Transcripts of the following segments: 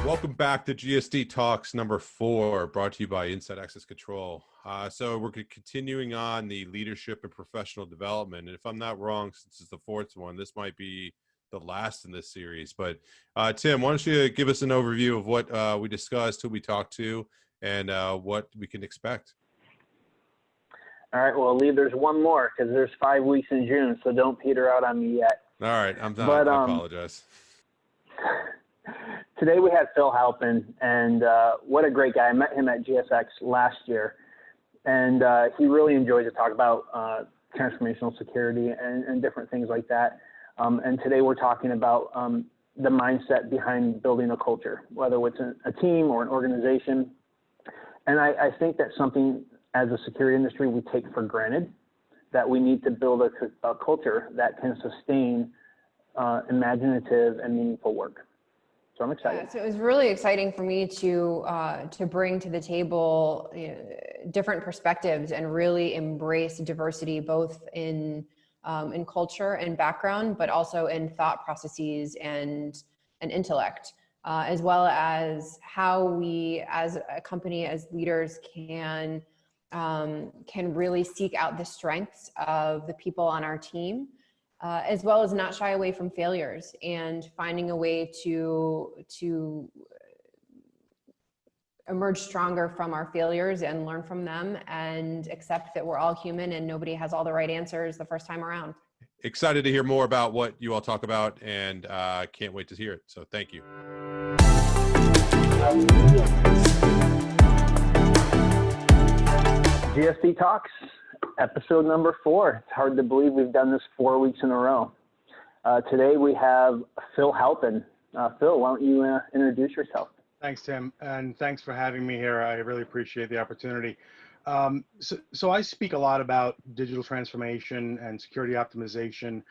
Welcome back to GSD Talks number 4, brought to you by Inside Access Control. So we're continuing on the leadership and professional development. And if I'm not wrong, since it's the 4th one, this might be the last in this series. But Tim, why don't you give us an overview of what we discussed, who we talked to, and what we can expect. All right, well, Lee, there's one more because there's 5 weeks in June, so don't peter out on me yet. All right, I'm not. But, I apologize. Today we had Phil Halpin, and what a great guy. I met him at GSX last year, and he really enjoys to talk about transformational security and different things like that. And today we're talking about the mindset behind building a culture, whether it's a team or an organization. And I think that's something as a security industry we take for granted, that we need to build a culture that can sustain imaginative and meaningful work. So I'm excited. Yeah, so it was really exciting for me to bring to the table different perspectives and really embrace diversity, both in culture and background, but also in thought processes and intellect, as well as how we as a company, as leaders, can really seek out the strengths of the people on our team, as well as not shy away from failures and finding a way to emerge stronger from our failures and learn from them and accept that we're all human and nobody has all the right answers the first time around. Excited to hear more about what you all talk about, and can't wait to hear it. So thank you. GSD Talks, episode number 4. It's hard to believe we've done this 4 weeks in a row. Today we have Phil Halpin. Phil, why don't you introduce yourself? Thanks, Tim, and thanks for having me here. I really appreciate the opportunity. So I speak a lot about digital transformation and security optimization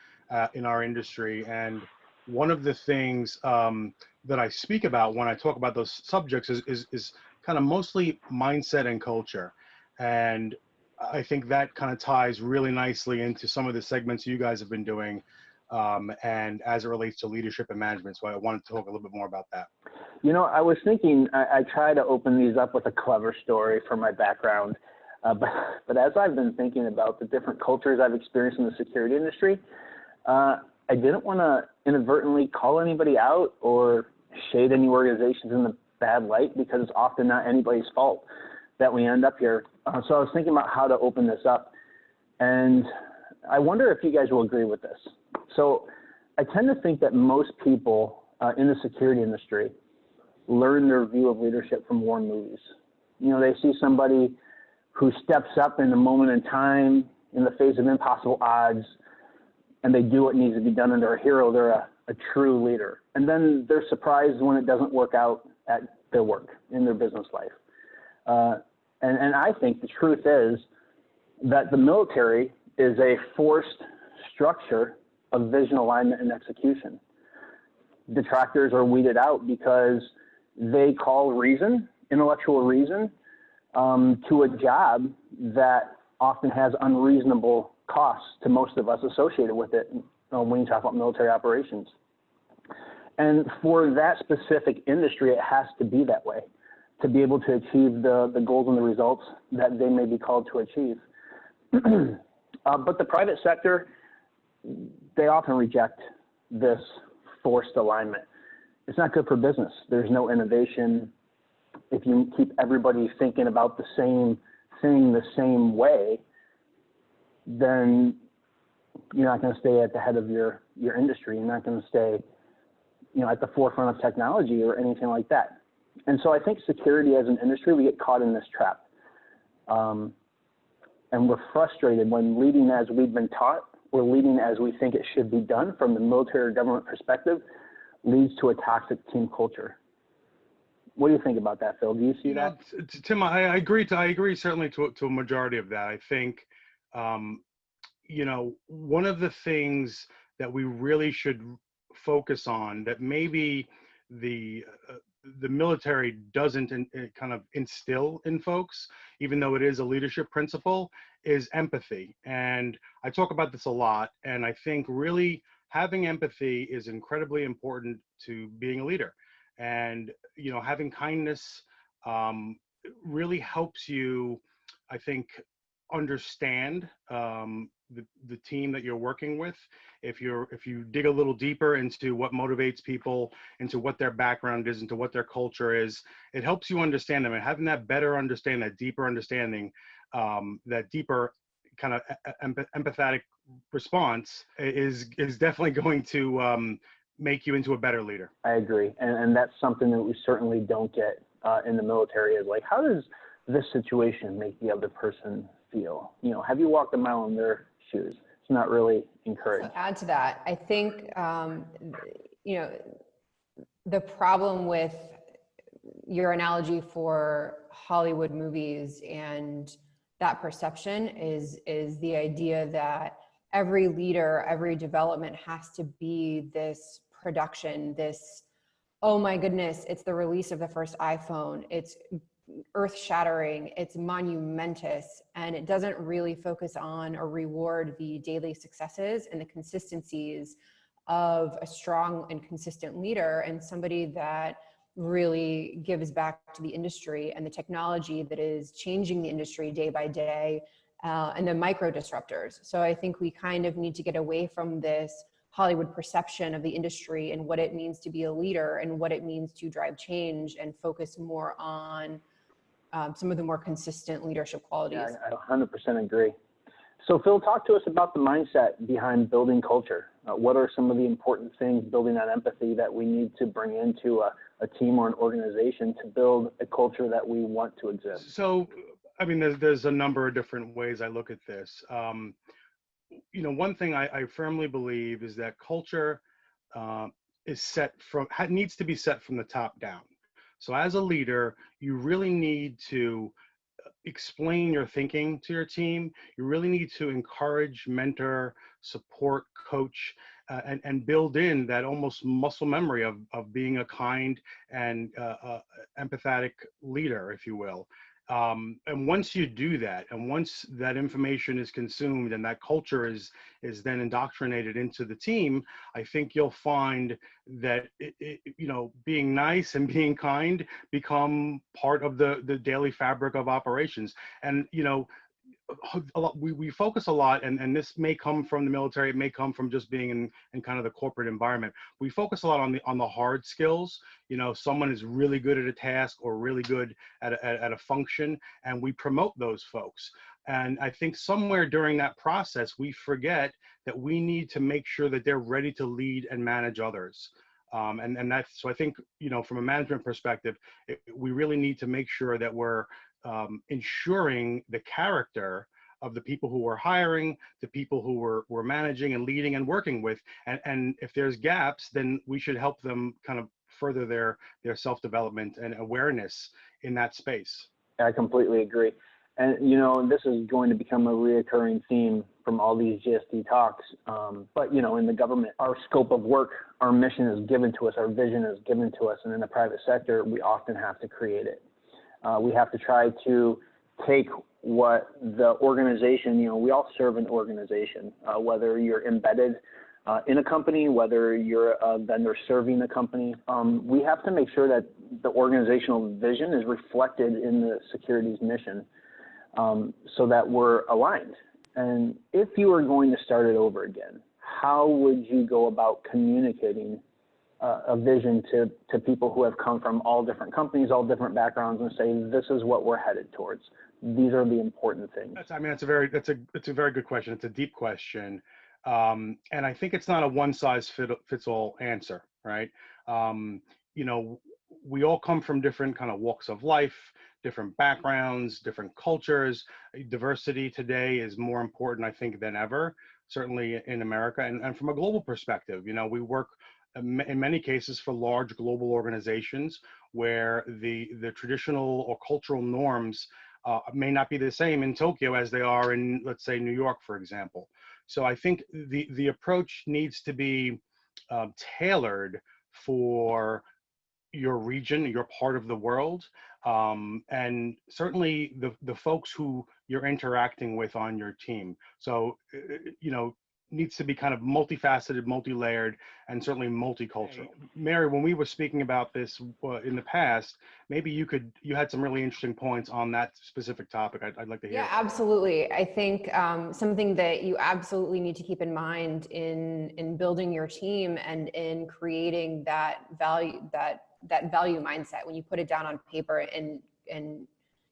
in our industry. And one of the things that I speak about when I talk about those subjects is kind of mostly mindset and culture. And I think that kind of ties really nicely into some of the segments you guys have been doing, and as it relates to leadership and management. So I wanted to talk a little bit more about that. You know, I was thinking, I try to open these up with a clever story from my background, but as I've been thinking about the different cultures I've experienced in the security industry, I didn't want to inadvertently call anybody out or shade any organizations in the bad light, because it's often not anybody's fault that we end up here. So I was thinking about how to open this up, and I wonder if you guys will agree with this. So I tend to think that most people in the security industry learn their view of leadership from war movies. You know, they see somebody who steps up in a moment in time in the face of impossible odds, and they do what needs to be done, and they're a hero. They're a true leader. And then they're surprised when it doesn't work out at their work, in their business life. And I think the truth is that the military is a forced structure of vision alignment and execution. Detractors are weeded out because they call reason, intellectual reason, to a job that often has unreasonable costs to most of us associated with it when you talk about military operations. And for that specific industry, it has to be that way to be able to achieve the goals and the results that they may be called to achieve. But the private sector, they often reject this forced alignment. It's not good for business. There's no innovation. If you keep everybody thinking about the same thing the same way, then you're not going to stay at the head of your industry. You're not going to stay, at the forefront of technology or anything like that. And so I think security as an industry, we get caught in this trap. And we're frustrated when leading as we've been taught or leading as we think it should be done from the military or government perspective leads to a toxic team culture. What do you think about that, Phil? Do you see that? Tim, I agree certainly to a majority of that. I think, one of the things that we really should focus on that maybe the military doesn't kind of instill in folks, even though it is a leadership principle, is empathy. And I talk about this a lot, and I think really having empathy is incredibly important to being a leader. And, having kindness really helps you, I think, understand the team that you're working with. If you dig a little deeper into what motivates people, into what their background is, into what their culture is, it helps you understand them. And having that better understanding, that deeper understanding, that deeper kind of empathetic response is definitely going to make you into a better leader. I agree. And that's something that we certainly don't get in the military, is like, how does this situation make the other person feel? Have you walked a mile in their shoes? It's not really encouraged. To add to that, I think, the problem with your analogy for Hollywood movies and that perception is the idea that every leader, every development has to be this production, this, oh my goodness, it's the release of the first iPhone, it's earth-shattering, it's monumentous, and it doesn't really focus on or reward the daily successes and the consistencies of a strong and consistent leader, and somebody that really gives back to the industry and the technology that is changing the industry day by day, and the micro disruptors. So I think we kind of need to get away from this Hollywood perception of the industry and what it means to be a leader and what it means to drive change, and focus more on some of the more consistent leadership qualities. Yeah, I 100% agree. So Phil, talk to us about the mindset behind building culture. What are some of the important things building that empathy that we need to bring into a team or an organization to build a culture that we want to exist? So, I mean, there's a number of different ways I look at this. One thing I firmly believe is that culture needs to be set from the top down. So as a leader, you really need to explain your thinking to your team. You really need to encourage, mentor, support, coach, and build in that almost muscle memory of being a kind and empathetic leader, if you will. And once you do that, and once that information is consumed and that culture is then indoctrinated into the team, I think you'll find that being nice and being kind become part of the daily fabric of operations. And we focus a lot, and this may come from the military, it may come from just being in kind of the corporate environment. We focus a lot on the hard skills. Someone is really good at a task or really good at a function, and we promote those folks. And I think somewhere during that process, we forget that we need to make sure that they're ready to lead and manage others. And that's, so I think, from a management perspective, we really need to make sure that we're ensuring the character of the people who we're hiring, the people who we're managing and leading and working with. And if there's gaps, then we should help them kind of further their self-development and awareness in that space. I completely agree. And, this is going to become a reoccurring theme from all these GSD talks. But, in the government, our scope of work, our mission is given to us, our vision is given to us. And in the private sector, we often have to create it. We have to try to take what the organization, we all serve an organization, whether you're embedded in a company, whether you're a vendor serving a company. We have to make sure that the organizational vision is reflected in the security's mission, so that we're aligned. And if you were going to start it over again, how would you go about communicating a vision to people who have come from all different companies, all different backgrounds, and say, this is what we're headed towards? These are the important things. It's a very good question. It's a deep question. And I think it's not a one size fits all answer, right? We all come from different kind of walks of life, different backgrounds, different cultures. Diversity today is more important, I think, than ever, certainly in America. And from a global perspective, we work in many cases for large global organizations where the traditional or cultural norms may not be the same in Tokyo as they are in, let's say, New York, for example. So I think the approach needs to be tailored for your region, your part of the world, and certainly the folks who you're interacting with on your team. So, needs to be kind of multifaceted, multi-layered, and certainly multicultural. Mary, when we were speaking about this in the past, maybe you had some really interesting points on that specific topic. I'd like to hear. Yeah, absolutely. I think something that you absolutely need to keep in mind in building your team and in creating that value mindset, when you put it down on paper and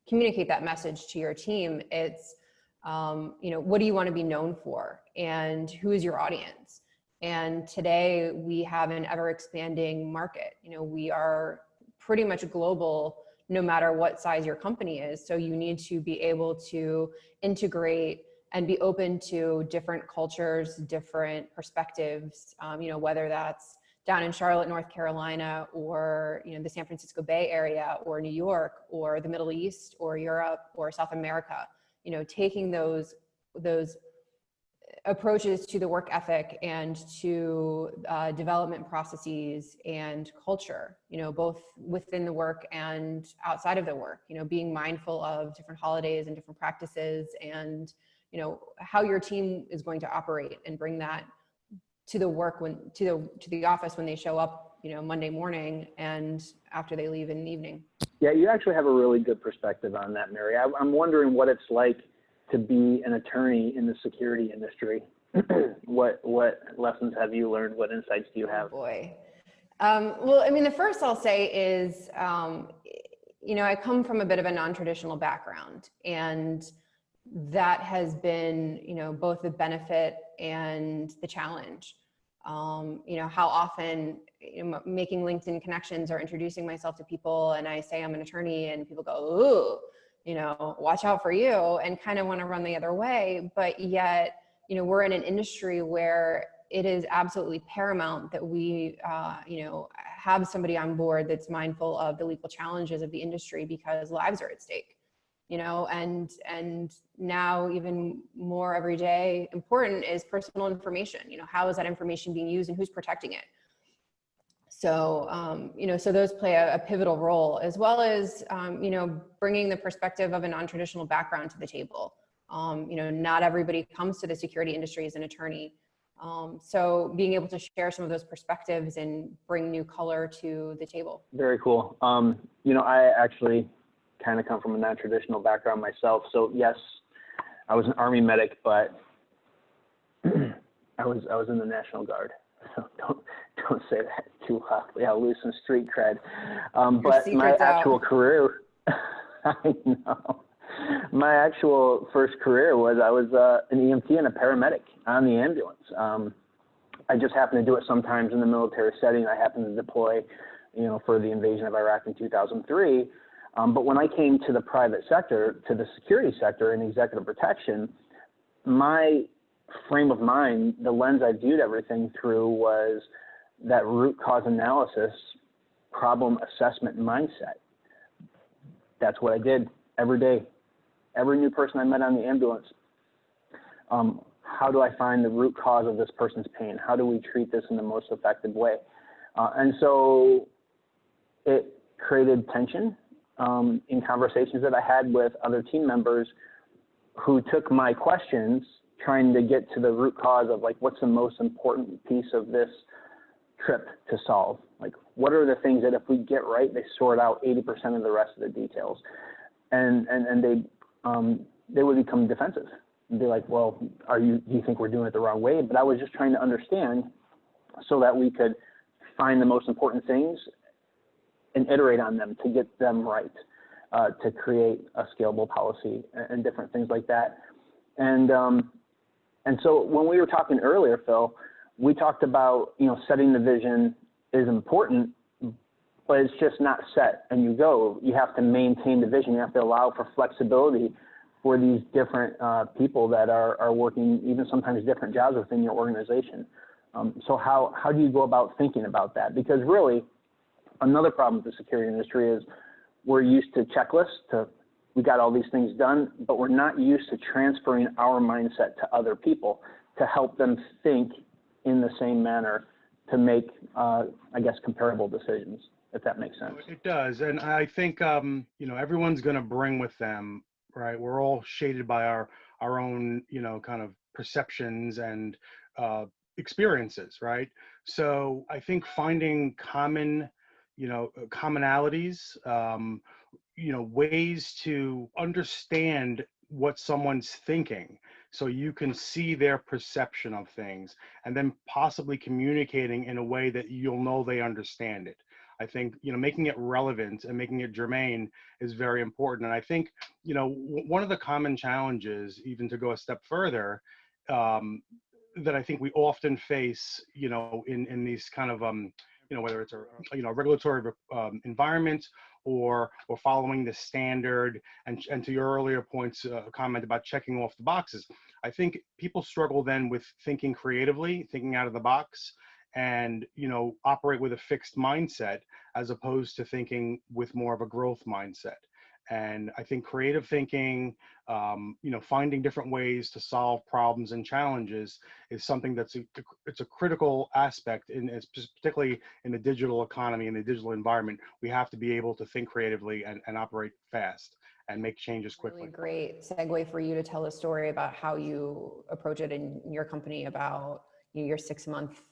communicate that message to your team, it's what do you want to be known for, and who is your audience? And today we have an ever expanding market. We are pretty much global, no matter what size your company is. So you need to be able to integrate and be open to different cultures, different perspectives, whether that's down in Charlotte, North Carolina, or the San Francisco Bay Area, or New York, or the Middle East, or Europe, or South America. Taking those approaches to the work ethic and to development processes and culture, both within the work and outside of the work, being mindful of different holidays and different practices, and how your team is going to operate, and bring that to the work to the office when they show up, Monday morning, and after they leave in the evening. Yeah, you actually have a really good perspective on that, Mary. I'm wondering what it's like to be an attorney in the security industry. What lessons have you learned? What insights do you have? Oh boy. Well, I mean, the first I'll say is, I come from a bit of a non-traditional background, and that has been, both the benefit and the challenge. How often making LinkedIn connections or introducing myself to people, and I say I'm an attorney, and people go, ooh, watch out for you, and kind of want to run the other way. But yet, we're in an industry where it is absolutely paramount that we, have somebody on board that's mindful of the legal challenges of the industry, because lives are at stake. And now even more every day important is personal information. How is that information being used, and who's protecting it? So, so those play a pivotal role, as well as, bringing the perspective of a non-traditional background to the table. Not everybody comes to the security industry as an attorney. So being able to share some of those perspectives and bring new color to the table. Very cool. I actually kind of come from a non-traditional background myself. So yes, I was an Army medic, but I was in the National Guard. So don't say that too loudly. I'll lose some street cred. But my actual career, I know. My actual first career was I was an EMT and a paramedic on the ambulance. I just happened to do it sometimes in the military setting. I happened to deploy, for the invasion of Iraq in 2003. But when I came to the private sector, to the security sector and executive protection, my frame of mind, the lens I viewed everything through, was that root cause analysis, problem assessment mindset. That's what I did every day. Every new person I met on the ambulance, how do I find the root cause of this person's pain? How do we treat this in the most effective way? And so it created tension in conversations that I had with other team members who took my questions, trying to get to the root cause of, like, what's the most important piece of this trip to solve? Like, what are the things that if we get right, they sort out 80% of the rest of the details? And they would become defensive and be like, well, do you think we're doing it the wrong way? But I was just trying to understand so that we could find the most important things and iterate on them to get them right, to create a scalable policy and different things like that. And so when we were talking earlier, Phil, we talked about, setting the vision is important, but it's just not set and you go. You have to maintain the vision. You have to allow for flexibility for these different people that are working even sometimes different jobs within your organization. So how do you go about thinking about that? Because really, another problem with the security industry is we're used to checklists, we got all these things done, but we're not used to transferring our mindset to other people to help them think in the same manner to make, comparable decisions, if that makes sense. It does. And I think, everyone's going to bring with them, right? We're all shaded by our own, kind of perceptions and experiences, right? So I think finding common, commonalities, ways to understand what someone's thinking so you can see their perception of things, and then possibly communicating in a way that you'll know they understand it. I think, making it relevant and making it germane is very important. And I think, one of the common challenges, even to go a step further, that I think we often face, in these kind of, whether it's a regulatory environment or following the standard, and to your earlier points, comment about checking off the boxes. I think people struggle then with thinking creatively, thinking out of the box, and operate with a fixed mindset as opposed to thinking with more of a growth mindset. And I think creative thinking, finding different ways to solve problems and challenges is something it's a critical aspect particularly in the digital economy, in the digital environment. We have to be able to think creatively and operate fast and make changes quickly. Really great segue for you to tell a story about how you approach it in your company, about your 6-month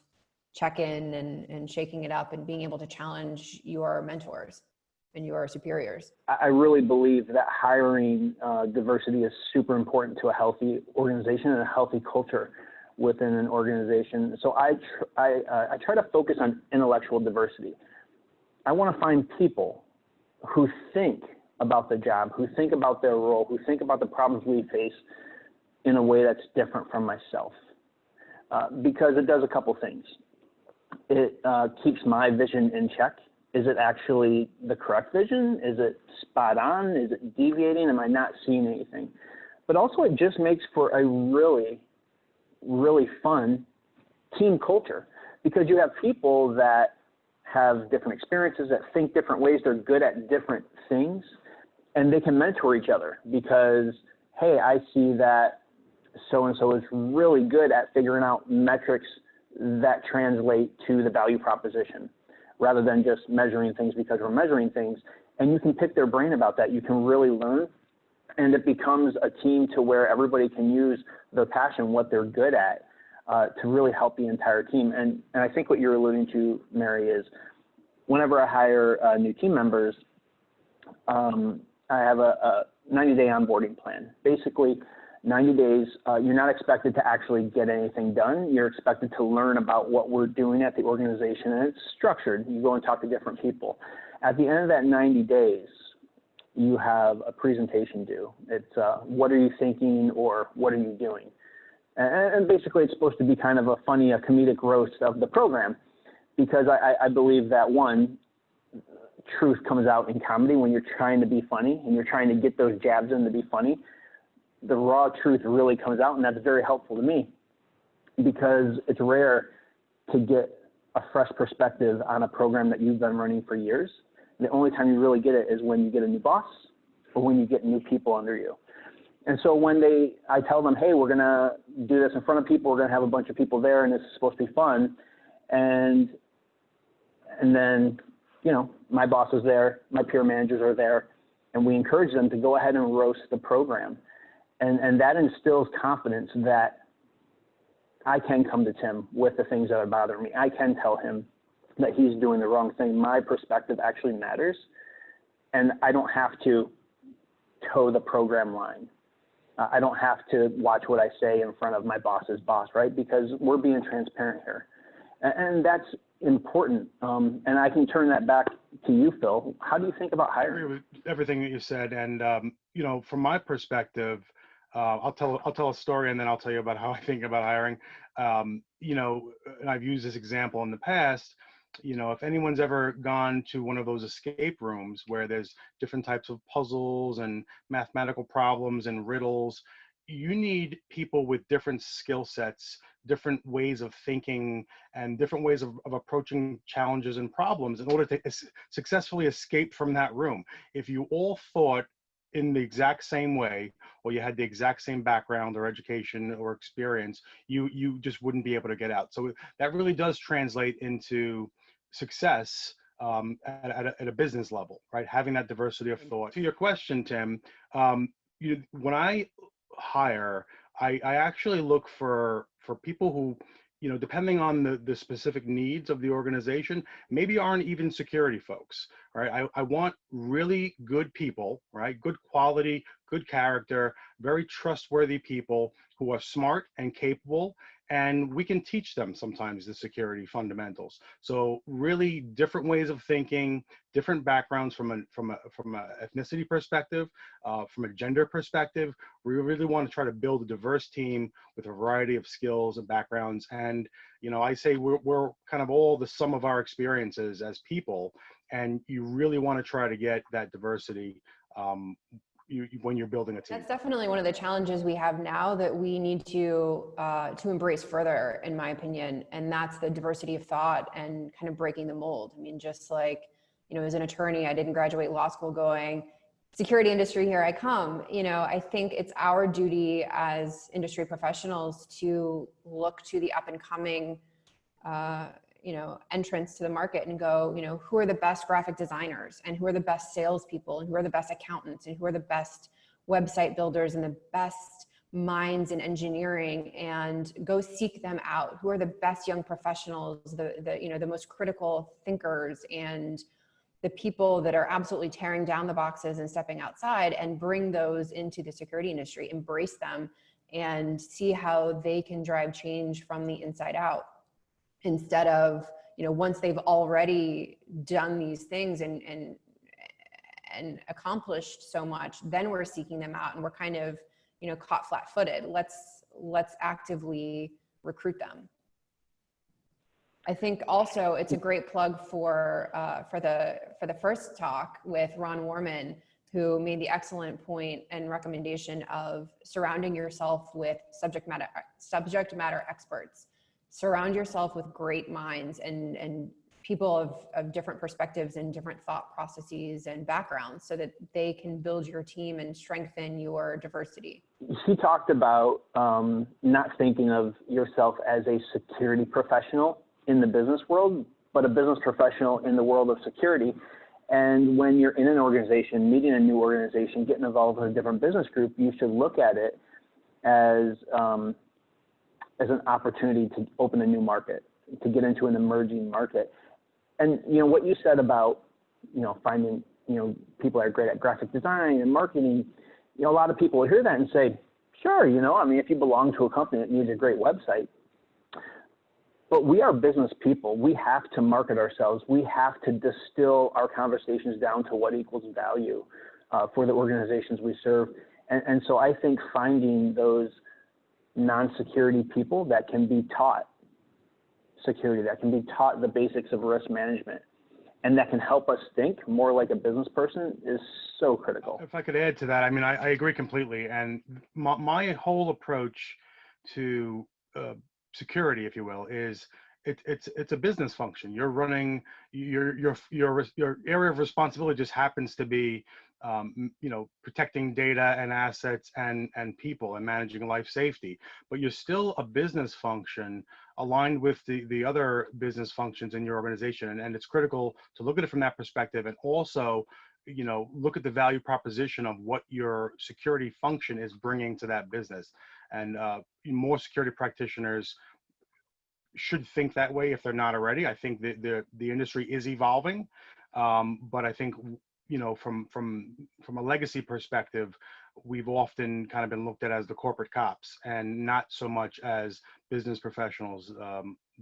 check-in and shaking it up and being able to challenge your mentors and your superiors. I really believe that hiring diversity is super important to a healthy organization and a healthy culture within an organization. So I try to focus on intellectual diversity. I want to find people who think about the job, who think about their role, who think about the problems we face in a way that's different from myself. Because it does a couple things. It keeps my vision in check. Is it actually the correct vision? Is it spot on? Is it deviating? Am I not seeing anything? But also it just makes for a really, really fun team culture, because you have people that have different experiences, that think different ways, they're good at different things, and they can mentor each other because, hey, I see that so-and-so is really good at figuring out metrics that translate to the value proposition, rather than just measuring things because we're measuring things. And you can pick their brain about that. You can really learn, and it becomes a team to where everybody can use their passion, what they're good at, to really help the entire team. And I think what you're alluding to, Mary, is whenever I hire new team members, I have a 90-day onboarding plan. Basically, 90 days, you're not expected to actually get anything done. You're expected to learn about what we're doing at the organization, and it's structured. You go and talk to different people. At the end of that 90 days, you have a presentation due. It's what are you thinking, or what are you doing? And basically, it's supposed to be kind of a funny, a comedic roast of the program, because I believe that, one, truth comes out in comedy when you're trying to be funny and you're trying to get those jabs in to be funny. The raw truth really comes out, and that's very helpful to me, because it's rare to get a fresh perspective on a program that you've been running for years. The only time you really get it is when you get a new boss or when you get new people under you. And so when I tell them, hey, we're going to do this in front of people, we're going to have a bunch of people there, and this is supposed to be fun. And then, my boss is there, my peer managers are there, and we encourage them to go ahead and roast the program. And that instills confidence that I can come to Tim with the things that are bothering me. I can tell him that he's doing the wrong thing. My perspective actually matters, and I don't have to toe the program line. I don't have to watch what I say in front of my boss's boss, right? Because we're being transparent here. And that's important. And I can turn that back to you, Phil. How do you think about hiring? I agree with everything that you said. And, from my perspective, I'll tell a story, and then I'll tell you about how I think about hiring. And I've used this example in the past. If anyone's ever gone to one of those escape rooms where there's different types of puzzles and mathematical problems and riddles, you need people with different skill sets, different ways of thinking, and different ways of approaching challenges and problems in order to successfully escape from that room. If you all thought in the exact same way, or you had the exact same background or education or experience, you just wouldn't be able to get out. So that really does translate into success at a business level, right? Having that diversity of thought. To your question, Tim, when I hire, I actually look for for people who, depending on the specific needs of the organization, maybe aren't even security folks, right? I want really good people, right? Good quality, good character, very trustworthy people who are smart and capable, and we can teach them sometimes the security fundamentals. So really different ways of thinking, different backgrounds from a ethnicity perspective, from a gender perspective. We really want to try to build a diverse team with a variety of skills and backgrounds. And, I say we're kind of all the sum of our experiences as people, and you really want to try to get that diversity when you're building a team. That's definitely one of the challenges we have now that we need to embrace further, in my opinion, and that's the diversity of thought and kind of breaking the mold. I mean, just like, as an attorney, I didn't graduate law school going, security industry, here I come. I think it's our duty as industry professionals to look to the up and coming entrance to the market and go, who are the best graphic designers, and who are the best salespeople, and who are the best accountants, and who are the best website builders and the best minds in engineering, and go seek them out. Who are the best young professionals, the most critical thinkers, and the people that are absolutely tearing down the boxes and stepping outside, and bring those into the security industry, embrace them, and see how they can drive change from the inside out. Instead of, once they've already done these things and accomplished so much, then we're seeking them out and we're kind of, caught flat-footed. Let's actively recruit them. I think also it's a great plug for the first talk with Ron Warman, who made the excellent point and recommendation of surrounding yourself with subject matter experts. Surround yourself with great minds and people of different perspectives and different thought processes and backgrounds, so that they can build your team and strengthen your diversity. He talked about not thinking of yourself as a security professional in the business world, but a business professional in the world of security. And when you're in an organization, meeting a new organization, getting involved with a different business group, you should look at it as an opportunity to open a new market, to get into an emerging market. And, what you said about, finding, people that are great at graphic design and marketing, a lot of people will hear that and say, sure, if you belong to a company that needs a great website, but we are business people. We have to market ourselves. We have to distill our conversations down to what equals value for the organizations we serve. And so I think finding those non-security people that can be taught security, that can be taught the basics of risk management, and that can help us think more like a business person is so critical. If I could add to that, I mean, I agree completely. And my whole approach to security, if you will, is it's a business function. You're running your area of responsibility just happens to be protecting data and assets and people and managing life safety, but you're still a business function aligned with the other business functions in your organization. And it's critical to look at it from that perspective, and also, look at the value proposition of what your security function is bringing to that business. And more security practitioners should think that way if they're not already. I think that the industry is evolving, but I think from a legacy perspective, we've often kind of been looked at as the corporate cops and not so much as business professionals,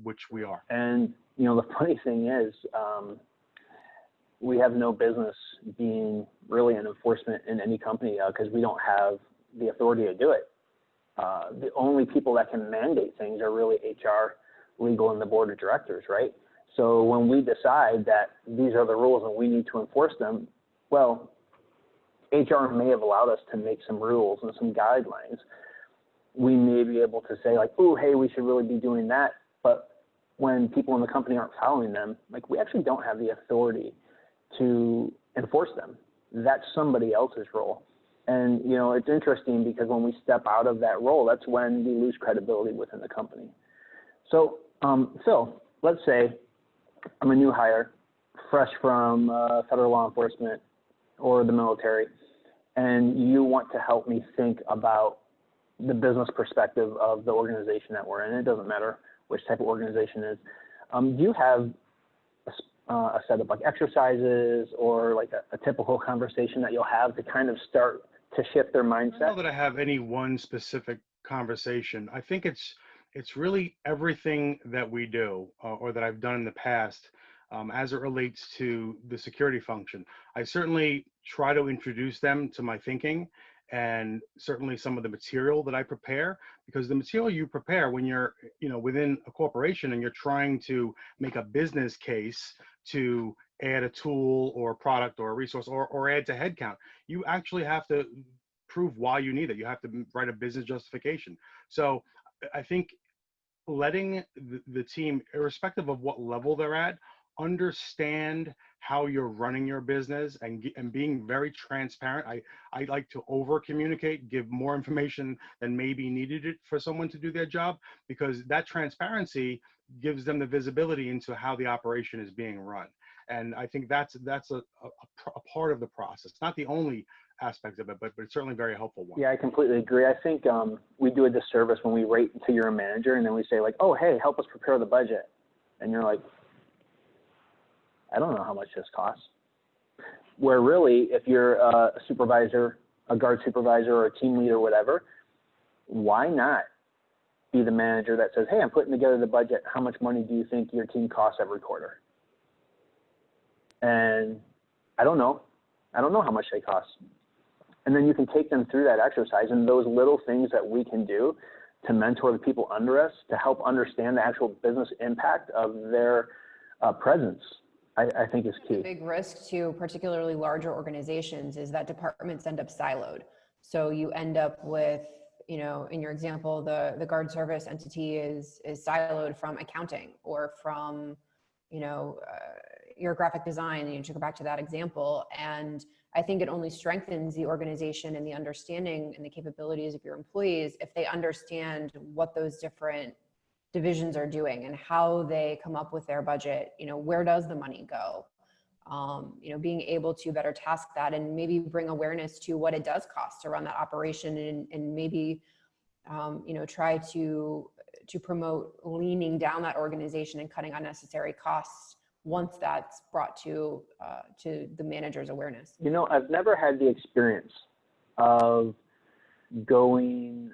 which we are. And the funny thing is, we have no business being really an enforcement in any company because we don't have the authority to do it. The only people that can mandate things are really HR, legal, and the board of directors, right? So when we decide that these are the rules and we need to enforce them, well, HR may have allowed us to make some rules and some guidelines. We may be able to say like, oh, hey, we should really be doing that. But when people in the company aren't following them, like, we actually don't have the authority to enforce them. That's somebody else's role. And, it's interesting because when we step out of that role, that's when we lose credibility within the company. So, Phil, let's say I'm a new hire, fresh from federal law enforcement or the military, and you want to help me think about the business perspective of the organization that we're in. It doesn't matter which type of organization it is. Do you have a set of like exercises or like a typical conversation that you'll have to kind of start to shift their mindset? I don't know that I have any one specific conversation. I think it's really everything that we do or that I've done in the past as it relates to the security function. I certainly try to introduce them to my thinking and certainly some of the material that I prepare, because the material you prepare when you're, within a corporation and you're trying to make a business case to add a tool or a product or a resource or add to headcount, you actually have to prove why you need it. You have to write a business justification. So I think letting the team, irrespective of what level they're at, understand how you're running your business and being very transparent. I like to over communicate, give more information than maybe needed it for someone to do their job, because that transparency gives them the visibility into how the operation is being run. And I think that's a part of the process, not the only aspect of it, but it's certainly a very helpful one. Yeah, I completely agree. I think we do a disservice when we rate until you're a manager and then we say like, oh, hey, help us prepare the budget. And you're like, I don't know how much this costs. Where really, if you're a supervisor, a guard supervisor or a team leader, whatever, why not be the manager that says, hey, I'm putting together the budget. How much money do you think your team costs every quarter? And I don't know how much they cost. And then you can take them through that exercise and those little things that we can do to mentor the people under us to help understand the actual business impact of their presence, I think is key. A big risk to particularly larger organizations is that departments end up siloed. So you end up with, in your example, the guard service entity is siloed from accounting or from, your graphic design, to go back to that example. And I think it only strengthens the organization and the understanding and the capabilities of your employees if they understand what those different divisions are doing and how they come up with their budget. Where does the money go? Being able to better task that and maybe bring awareness to what it does cost to run that operation and maybe, try to promote leaning down that organization and cutting unnecessary costs once that's brought to the manager's awareness. I've never had the experience of going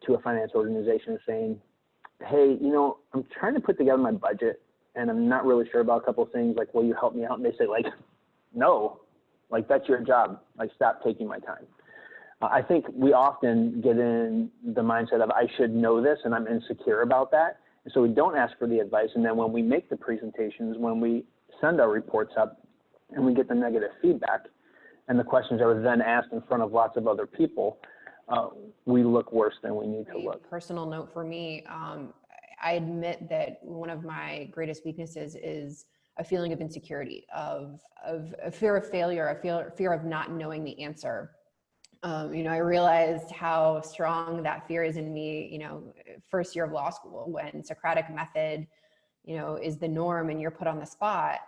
to a finance organization and saying, hey, I'm trying to put together my budget and I'm not really sure about a couple of things. Like, will you help me out? And they say like, no, like that's your job. Like, stop taking my time. I think we often get in the mindset of I should know this and I'm insecure about that. And so we don't ask for the advice. And then when we make the presentations, when we send our reports up and we get the negative feedback and the questions are then asked in front of lots of other people, we look worse than we need to look. Personal note for me, I admit that one of my greatest weaknesses is a feeling of insecurity, of a fear of failure, a fear of not knowing the answer. I realized how strong that fear is in me, first year of law school, when Socratic method, is the norm and you're put on the spot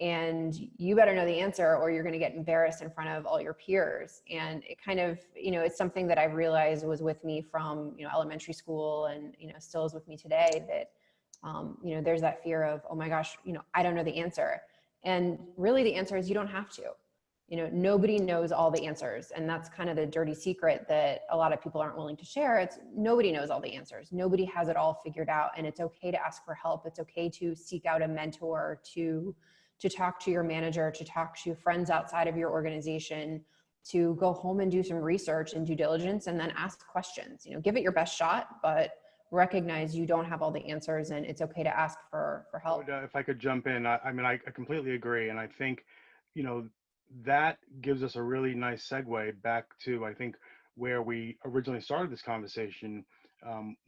and you better know the answer or you're going to get embarrassed in front of all your peers. And it kind of, it's something that I realized was with me from, elementary school and, still is with me today that, there's that fear of, oh my gosh, I don't know the answer. And really the answer is you don't have to. Nobody knows all the answers. And that's kind of the dirty secret that a lot of people aren't willing to share. It's nobody knows all the answers. Nobody has it all figured out. And it's okay to ask for help. It's okay to seek out a mentor, to talk to your manager, to talk to friends outside of your organization, to go home and do some research and due diligence and then ask questions. Give it your best shot, but recognize you don't have all the answers and it's okay to ask for help. If I could jump in, I completely agree. And I think, that gives us a really nice segue back to, I think, where we originally started this conversation,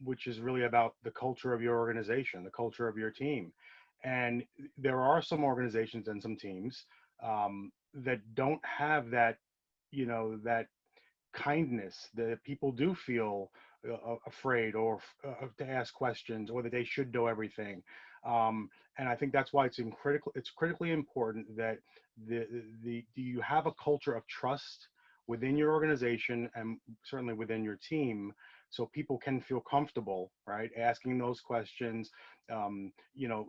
which is really about the culture of your organization, the culture of your team. And there are some organizations and some teams that don't have that, that kindness, that people do feel afraid or to ask questions or that they should know everything. And I think that's why it's critically important that do you have a culture of trust within your organization and certainly within your team so people can feel comfortable, right, asking those questions, you know,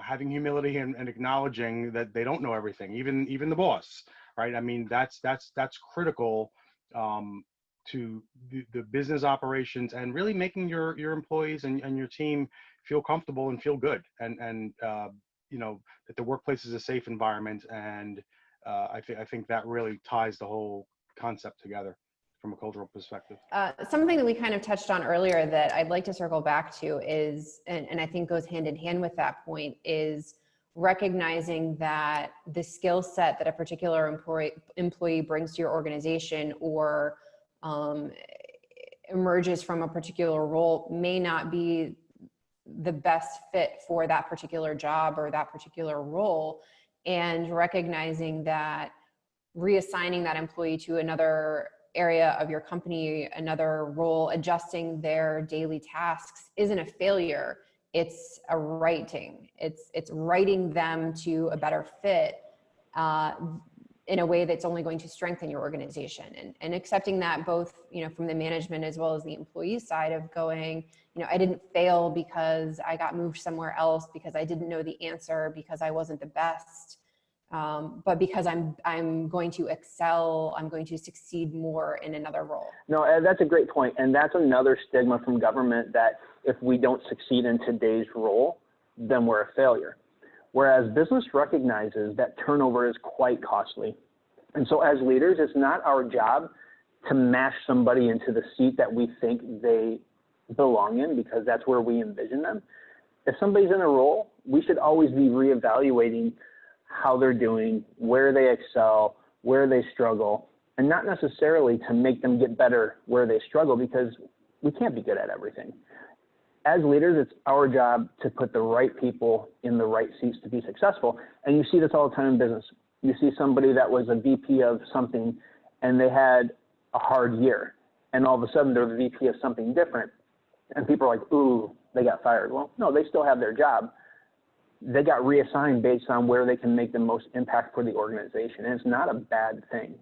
having humility and acknowledging that they don't know everything, even the boss, right? I mean, that's critical to the business operations, and really making your employees and your team feel comfortable and feel good, and you know, that the workplace is a safe environment. And I think that really ties the whole concept together from a cultural perspective. Something that we kind of touched on earlier that I'd like to circle back to is, and I think goes hand in hand with that point, is recognizing that the skill set that a particular employee brings to your organization, or emerges from a particular role, may not be the best fit for that particular job or that particular role, and recognizing that reassigning that employee to another area of your company, another role, adjusting their daily tasks isn't a failure. It's a writing. It's writing them to a better fit in a way that's only going to strengthen your organization, and accepting that both, you know, from the management as well as the employee side of going, you know, I didn't fail because I got moved somewhere else, because I didn't know the answer, because I wasn't the best. But because I'm going to excel, I'm going to succeed more in another role. No, that's a great point. And that's another stigma from government, that if we don't succeed in today's role, then we're a failure. Whereas business recognizes that turnover is quite costly. And so as leaders, it's not our job to mash somebody into the seat that we think they belong in, because that's where we envision them. If somebody's in a role, we should always be reevaluating how they're doing, where they excel, where they struggle, and not necessarily to make them get better where they struggle, because we can't be good at everything. As leaders, it's our job to put the right people in the right seats to be successful. And you see this all the time in business. You see somebody that was a VP of something and they had a hard year, and all of a sudden they're the VP of something different. And people are like, ooh, they got fired. Well, no, they still have their job. They got reassigned based on where they can make the most impact for the organization. And it's not a bad thing.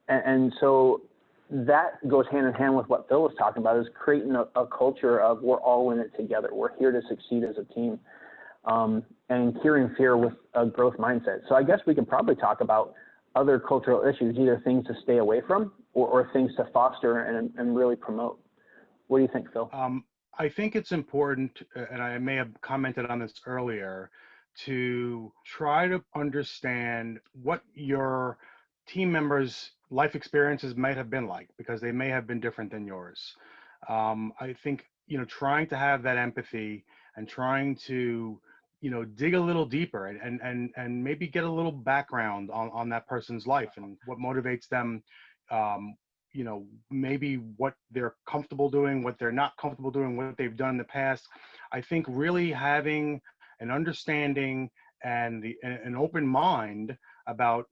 And so that goes hand in hand with what Phil was talking about, is creating a culture of we're all in it together. We're here to succeed as a team, and curing fear with a growth mindset. So I guess we could probably talk about other cultural issues, either things to stay away from or things to foster and really promote. What do you think, Phil? I think it's important, and I may have commented on this earlier, to try to understand what your team members' life experiences might have been like, because they may have been different than yours. I think, you know, trying to have that empathy and trying to, you know, dig a little deeper and maybe get a little background on that person's life and what motivates them, you know, maybe what they're comfortable doing, what they're not comfortable doing, what they've done in the past. I think really having an understanding and an open mind about,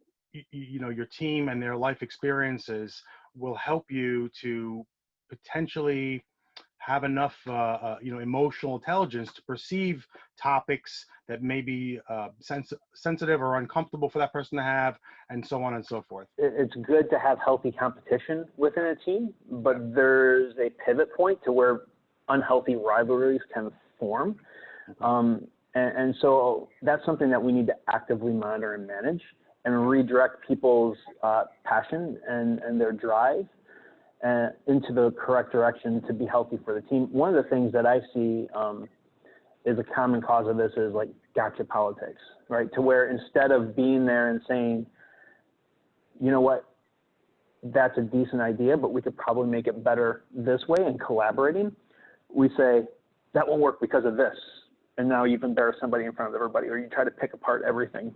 you know, your team and their life experiences will help you to potentially have enough, you know, emotional intelligence to perceive topics that may be sensitive or uncomfortable for that person to have, and so on and so forth. It's good to have healthy competition within a team, but there's a pivot point to where unhealthy rivalries can form. And so that's something that we need to actively monitor and manage, and redirect people's passion and their drive into the correct direction to be healthy for the team. One of the things that I see is a common cause of this is like gotcha politics, right? To where instead of being there and saying, you know what, that's a decent idea, but we could probably make it better this way, and collaborating, we say, that won't work because of this. And now you've embarrassed somebody in front of everybody, or you try to pick apart everything.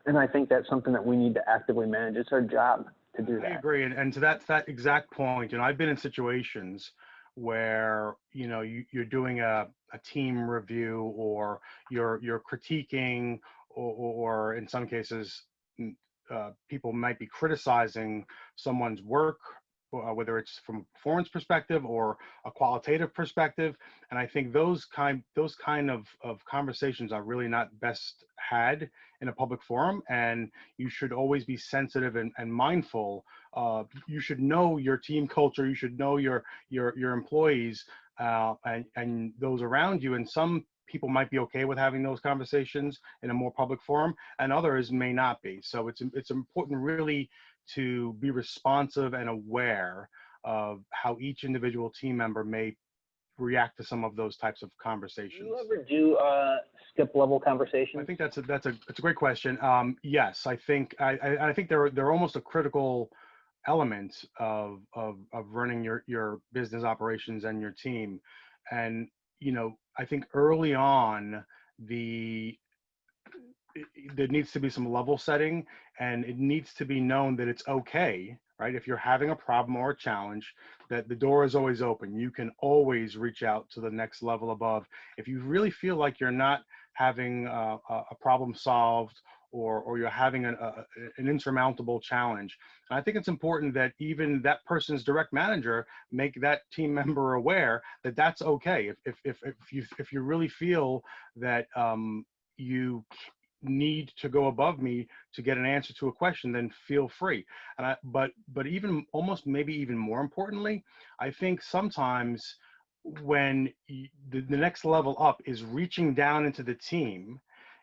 And I think that's something that we need to actively manage. It's our job to do that. I agree. And to that exact point, you know, I've been in situations where, you know, you're doing a team review, or you're critiquing, or in some cases, people might be criticizing someone's work, whether it's from a performance perspective or a qualitative perspective. And I think those kind of conversations are really not best had in a public forum, and you should always be sensitive and mindful. You should know your team culture. You should know your employees and those around you. And some people might be okay with having those conversations in a more public forum, and others may not be. So it's important really to be responsive and aware of how each individual team member may react to some of those types of conversations. Do you ever do skip level conversations? I think that's a great question. Yes, I think they're almost a critical element of running your business operations and your team. And I think early on there needs to be some level setting, and it needs to be known that it's okay, right? If you're having a problem or a challenge, that the door is always open. You can always reach out to the next level above. If you really feel like you're not having a problem solved, or you're having an insurmountable challenge. And I think it's important that even that person's direct manager make that team member aware that that's okay. If you really feel that you need to go above me to get an answer to a question, then feel free. And but even almost maybe even more importantly, I think sometimes when the next level up is reaching down into the team,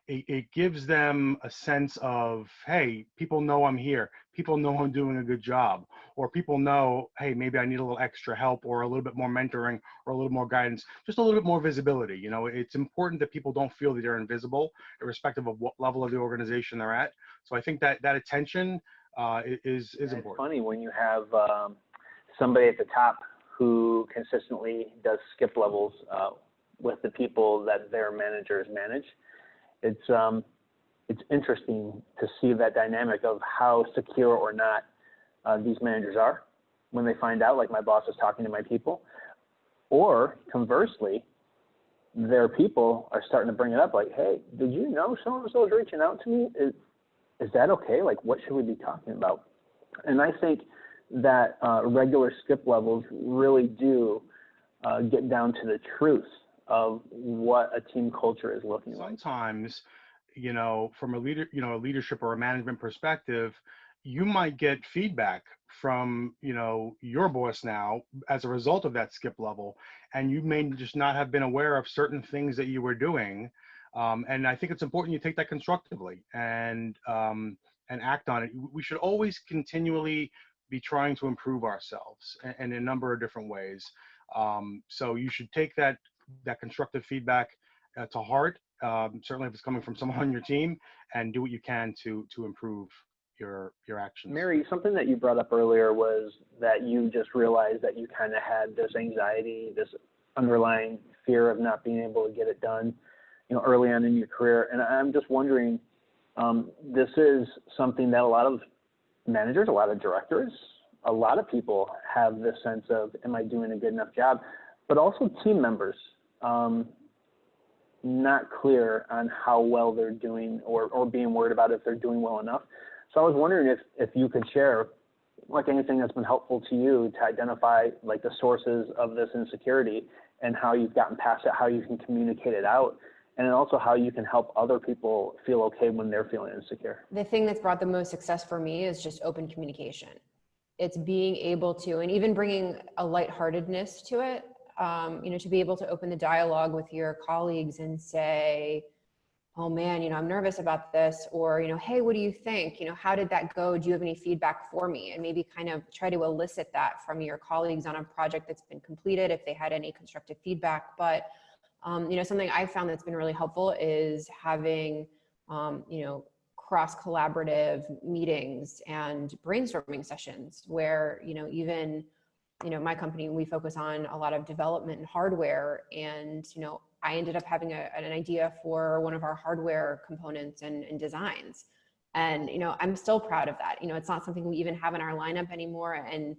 it gives them a sense of, hey, people know I'm here. People know I'm doing a good job. Or people know, hey, maybe I need a little extra help, or a little bit more mentoring, or a little more guidance, just a little bit more visibility. It's important that people don't feel that they're invisible, irrespective of what level of the organization they're at. So I think that attention is important. It's funny when you have somebody at the top who consistently does skip levels with the people that their managers manage. It's interesting to see that dynamic of how secure or not these managers are when they find out, like, my boss is talking to my people, or conversely, their people are starting to bring it up, like, hey, did you know so-and-so is reaching out to me? Is that okay? Like, what should we be talking about? And I think that regular skip levels really do get down to the truth of what a team culture is looking like. Sometimes, from a leadership or a management perspective, you might get feedback from, your boss now as a result of that skip level, and you may just not have been aware of certain things that you were doing. And I think it's important you take that constructively and act on it. We should always continually be trying to improve ourselves in a number of different ways. So you should take that constructive feedback to heart, certainly if it's coming from someone on your team, and do what you can to improve your actions. Mary, something that you brought up earlier was that you just realized that you kind of had this anxiety, this underlying fear of not being able to get it done, early on in your career. And I'm just wondering, this is something that a lot of managers, a lot of directors, a lot of people have this sense of, am I doing a good enough job? But also team members, not clear on how well they're doing, or being worried about if they're doing well enough. So I was wondering if you could share, like, anything that's been helpful to you to identify, like, the sources of this insecurity and how you've gotten past it, how you can communicate it out, and then also how you can help other people feel okay when they're feeling insecure. The thing that's brought the most success for me is just open communication. It's being able to, and even bringing a lightheartedness to it, to be able to open the dialogue with your colleagues and say, oh man, I'm nervous about this, or, hey, what do you think? How did that go? Do you have any feedback for me? And maybe kind of try to elicit that from your colleagues on a project that's been completed, if they had any constructive feedback. But, something I've found that's been really helpful is having, cross-collaborative meetings and brainstorming sessions where, even, my company, we focus on a lot of development and hardware, and, I ended up having an idea for one of our hardware components and designs. And, I'm still proud of that. It's not something we even have in our lineup anymore. And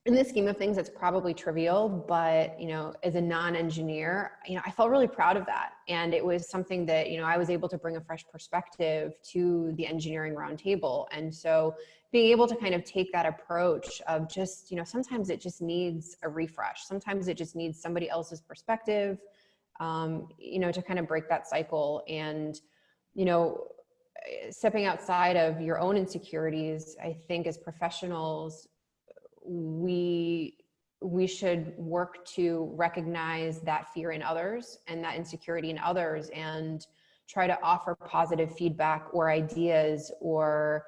in the scheme of things, it's probably trivial, but, as a non-engineer, I felt really proud of that. And it was something that, I was able to bring a fresh perspective to the engineering roundtable. And so being able to kind of take that approach of just, sometimes it just needs a refresh. Sometimes it just needs somebody else's perspective, to kind of break that cycle. And you know, stepping outside of your own insecurities, I think as professionals, we should work to recognize that fear in others and that insecurity in others, and try to offer positive feedback or ideas or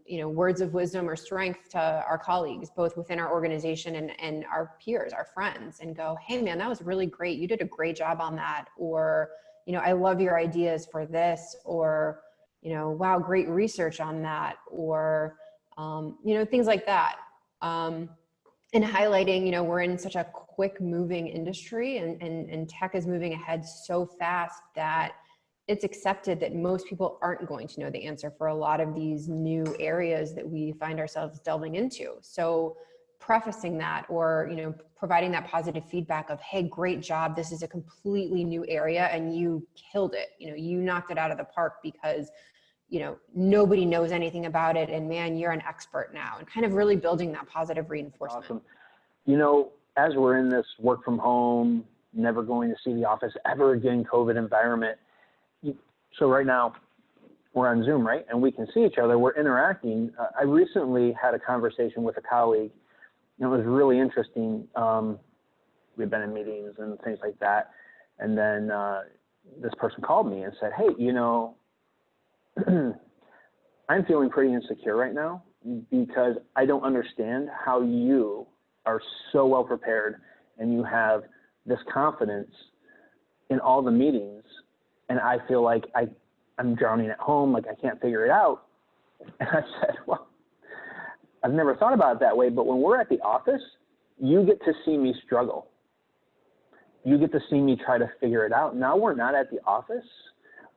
you know, words of wisdom or strength to our colleagues, both within our organization and our peers, our friends, and go, hey man, that was really great. You did a great job on that. Or, you know, I love your ideas for this, or, you know, wow, great research on that, or, you know, things like that. And highlighting, you know, we're in such a quick moving industry, and tech is moving ahead so fast that it's accepted that most people aren't going to know the answer for a lot of these new areas that we find ourselves delving into. So prefacing that, or, you know, providing that positive feedback of, hey, great job. This is a completely new area and you killed it. You know, you knocked it out of the park because, you know, nobody knows anything about it, and man, you're an expert now, and kind of really building that positive reinforcement. Awesome. You know, as we're in this work from home, never going to see the office ever again, COVID environment. So right now we're on Zoom, right? And we can see each other, we're interacting. I recently had a conversation with a colleague, and it was really interesting. We've been in meetings and things like that. And then this person called me and said, hey, you know, I'm feeling pretty insecure right now because I don't understand how you are so well prepared and you have this confidence in all the meetings, and I feel like I'm drowning at home, like I can't figure it out. And I said, well, I've never thought about it that way, but when we're at the office, you get to see me struggle. You get to see me try to figure it out. Now we're not at the office.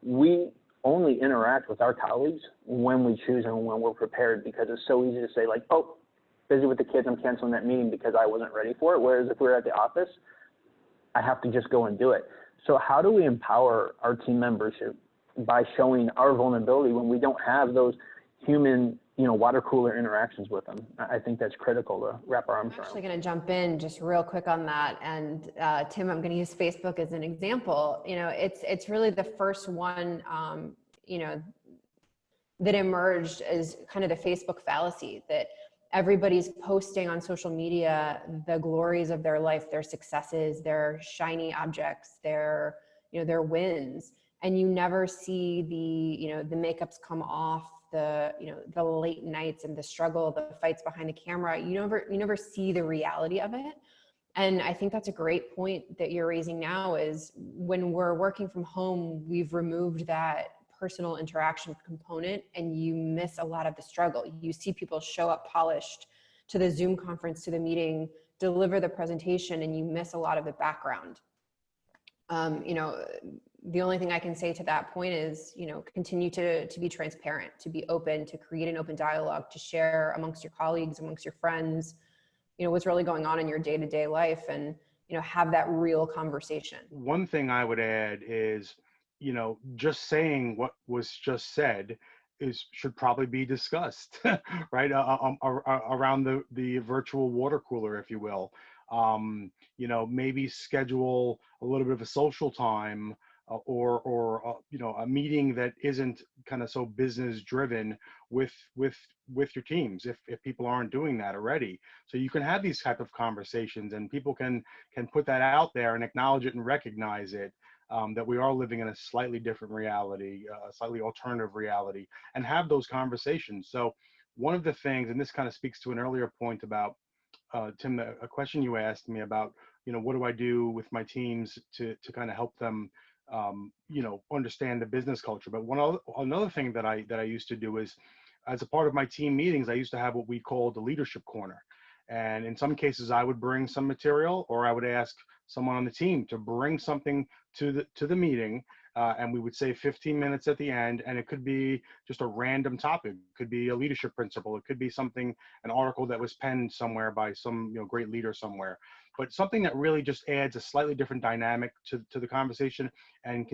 We only interact with our colleagues when we choose and when we're prepared, because it's so easy to say like, oh, busy with the kids, I'm canceling that meeting because I wasn't ready for it. Whereas if we're at the office, I have to just go and do it. So how do we empower our team members by showing our vulnerability when we don't have those human, you know, water cooler interactions with them? I think that's critical to wrap our arms around. I'm actually going to jump in just real quick on that. And Tim, I'm going to use Facebook as an example. You know, it's really the first one, you know, that emerged as kind of the Facebook fallacy, that everybody's posting on social media the glories of their life, their successes, their shiny objects, their, you know, their wins. And you never see the, you know, the makeups come off, the, you know, the late nights and the struggle, the fights behind the camera. You never see the reality of it. And I think that's a great point that you're raising now, is when we're working from home, we've removed that personal interaction component, and you miss a lot of the struggle. You see people show up polished to the Zoom conference, to the meeting, deliver the presentation, and you miss a lot of the background. You know, the only thing I can say to that point is, you know, continue to be transparent, to be open, to create an open dialogue, to share amongst your colleagues, amongst your friends, you know, what's really going on in your day-to-day life, and, you know, have that real conversation. One thing I would add is, you know, just saying what was just said should probably be discussed, right? Around the virtual water cooler, if you will. You know, maybe schedule a little bit of a social time, or you know, a meeting that isn't kind of so business driven with your teams, if people aren't doing that already. So you can have these type of conversations, and people can put that out there and acknowledge it and recognize it. That we are living in a slightly different reality, a slightly alternative reality, and have those conversations. So one of the things, and this kind of speaks to an earlier point about, Tim, a question you asked me about, you know, what do I do with my teams to kind of help them, you know, understand the business culture. But another thing that I used to do is, as a part of my team meetings, I used to have what we called the leadership corner. And in some cases, I would bring some material, or I would ask someone on the team to bring something to the meeting, and we would say 15 minutes at the end, and it could be just a random topic. It could be a leadership principle. It could be something, an article that was penned somewhere by some, you know, great leader somewhere. But something that really just adds a slightly different dynamic to the conversation, and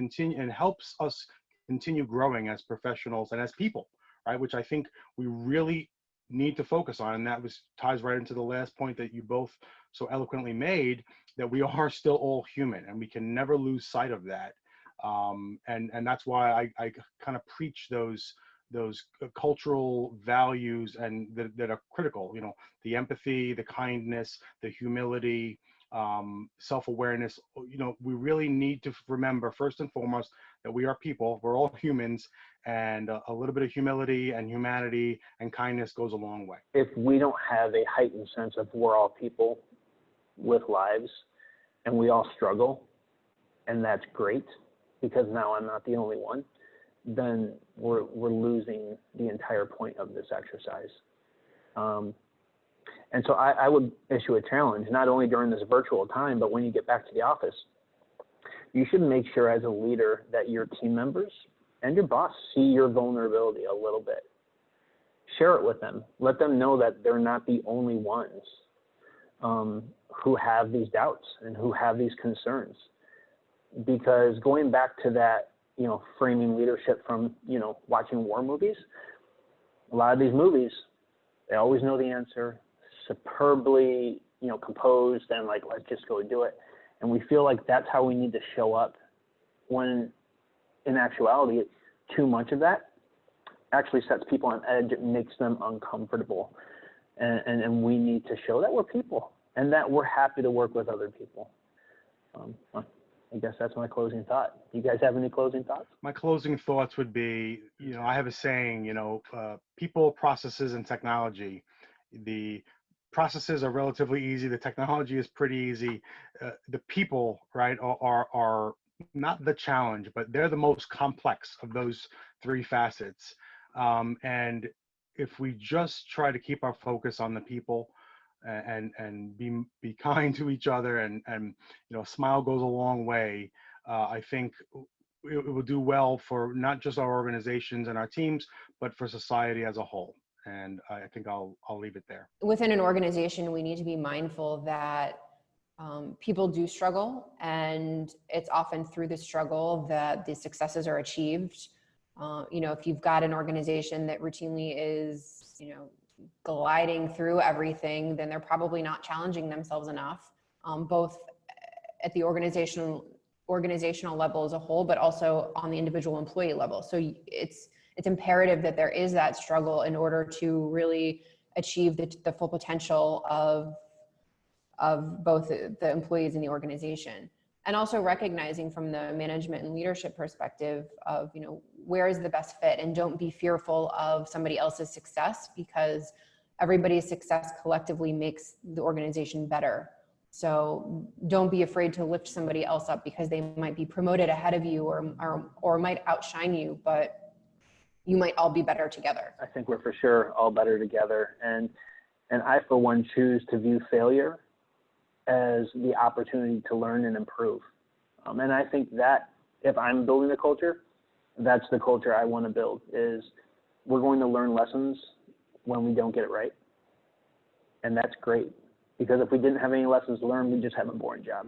helps us continue growing as professionals and as people, right? Which I think we really need to focus on, and that ties right into the last point that you both so eloquently made, that we are still all human, and we can never lose sight of that. And that's why I kind of preach those cultural values and that are critical, you know, the empathy, the kindness, the humility, self-awareness. You know, we really need to remember first and foremost that we are people, we're all humans, and a little bit of humility and humanity and kindness goes a long way. If we don't have a heightened sense of we're all people with lives and we all struggle, and that's great because now I'm not the only one, then we're losing the entire point of this exercise. And so I would issue a challenge, not only during this virtual time, but when you get back to the office, you should make sure as a leader that your team members and your boss see your vulnerability a little bit. Share it with them. Let them know that they're not the only ones who have these doubts and who have these concerns. Because going back to that, you know, framing leadership from, you know, watching war movies, a lot of these movies, they always know the answer, superbly, you know, composed and like, let's just go do it. And we feel like that's how we need to show up, when in actuality, too much of that actually sets people on edge. It makes them uncomfortable. And we need to show that we're people and that we're happy to work with other people. I guess that's my closing thought. You guys have any closing thoughts? My closing thoughts would be, you know, I have a saying, you know, people, processes, and technology. The processes are relatively easy. The technology is pretty easy. The people, right, are not the challenge, but they're the most complex of those three facets. And if we just try to keep our focus on the people and be kind to each other and you know, a smile goes a long way, I think it will do well for not just our organizations and our teams, but for society as a whole. And I think I'll leave it there. Within an organization, we need to be mindful that people do struggle, and it's often through the struggle that the successes are achieved. You know, if you've got an organization that routinely is, you know, gliding through everything, then they're probably not challenging themselves enough, both at the organizational level as a whole, but also on the individual employee level. So it's imperative that there is that struggle in order to really achieve the full potential of both the employees and the organization. And also recognizing from the management and leadership perspective of, you know, where is the best fit, and don't be fearful of somebody else's success, because everybody's success collectively makes the organization better. So don't be afraid to lift somebody else up because they might be promoted ahead of you or might outshine you, but you might all be better together. I think we're for sure all better together. And I, for one, choose to view failure as the opportunity to learn and improve. And I think that if I'm building a culture, that's the culture I want to build, is we're going to learn lessons when we don't get it right. And that's great, because if we didn't have any lessons learned, we just have a boring job.